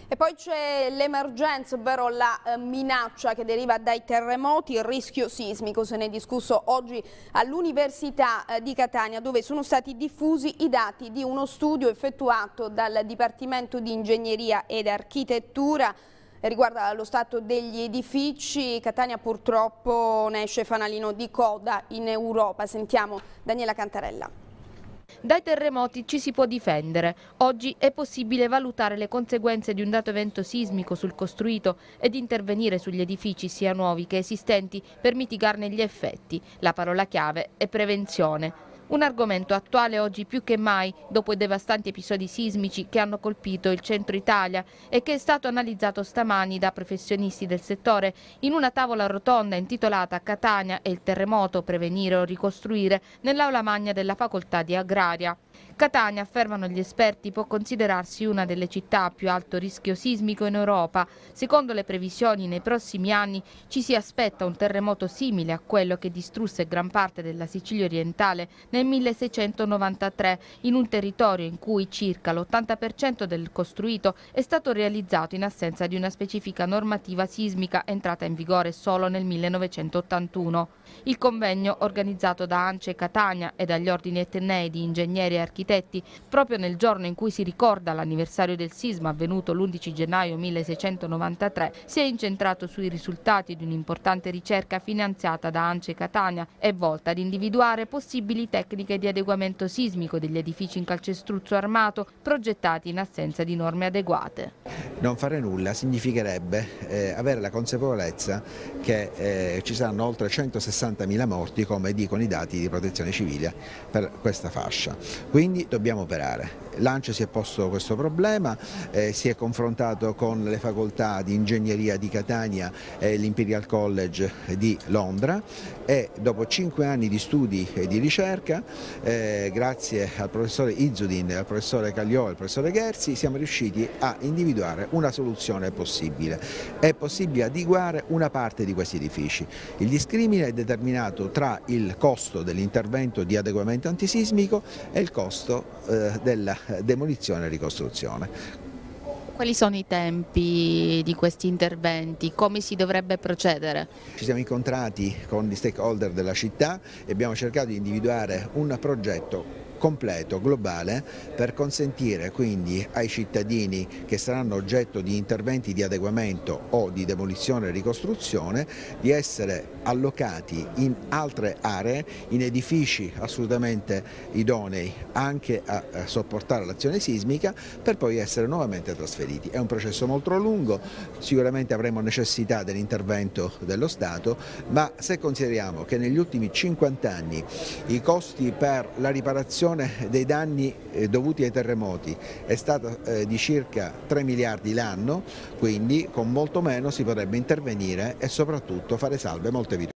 E poi c'è l'emergenza, ovvero la minaccia che deriva dai terremoti, il rischio sismico. Se ne è discusso oggi all'Università di Catania, dove sono stati diffusi i dati di uno studio effettuato dal Dipartimento di Ingegneria ed Architettura. Riguarda lo stato degli edifici. Catania purtroppo ne esce fanalino di coda in Europa. Sentiamo Daniela Cantarella. Dai terremoti ci si può difendere. Oggi è possibile valutare le conseguenze di un dato evento sismico sul costruito ed intervenire sugli edifici sia nuovi che esistenti per mitigarne gli effetti. La parola chiave è prevenzione. Un argomento attuale oggi più che mai dopo i devastanti episodi sismici che hanno colpito il centro Italia e che è stato analizzato stamani da professionisti del settore in una tavola rotonda intitolata Catania e il terremoto, prevenire o ricostruire nell'aula magna della facoltà di Agraria. Catania, affermano gli esperti, può considerarsi una delle città a più alto rischio sismico in Europa. Secondo le previsioni, nei prossimi anni ci si aspetta un terremoto simile a quello che distrusse gran parte della Sicilia orientale nel 1693, in un territorio in cui circa l'80% del costruito è stato realizzato in assenza di una specifica normativa sismica entrata in vigore solo nel 1981. Il convegno, organizzato da ANCE Catania e dagli ordini etnei di ingegneri e architetti, proprio nel giorno in cui si ricorda l'anniversario del sisma avvenuto l'11 gennaio 1693, si è incentrato sui risultati di un'importante ricerca finanziata da ANCE Catania e volta ad individuare possibili tecniche di adeguamento sismico degli edifici in calcestruzzo armato progettati in assenza di norme adeguate. Non fare nulla significherebbe avere la consapevolezza che ci saranno oltre 160.000 morti, come dicono i dati di Protezione Civile per questa fascia. Quindi dobbiamo operare. L'ANCE si è posto questo problema, si è confrontato con le facoltà di ingegneria di Catania e l'Imperial College di Londra e dopo 5 anni di studi e di ricerca, grazie al professore Izzudin, al professore Cagliò e al professore Gherzi, siamo riusciti a individuare una soluzione possibile. È possibile adeguare una parte di questi edifici. Il discrimine è determinato tra il costo dell'intervento di adeguamento antisismico e il costo della demolizione e ricostruzione. Quali sono i tempi di questi interventi? Come si dovrebbe procedere? Ci siamo incontrati con gli stakeholder della città e abbiamo cercato di individuare un progetto completo, globale, per consentire quindi ai cittadini che saranno oggetto di interventi di adeguamento o di demolizione e ricostruzione di essere allocati in altre aree, in edifici assolutamente idonei anche a sopportare l'azione sismica, per poi essere nuovamente trasferiti. È un processo molto lungo, sicuramente avremo necessità dell'intervento dello Stato, ma se consideriamo che negli ultimi 50 anni i costi per la riparazione dei danni dovuti ai terremoti è stata di circa 3 miliardi l'anno, quindi con molto meno si potrebbe intervenire e soprattutto fare salve molte vite.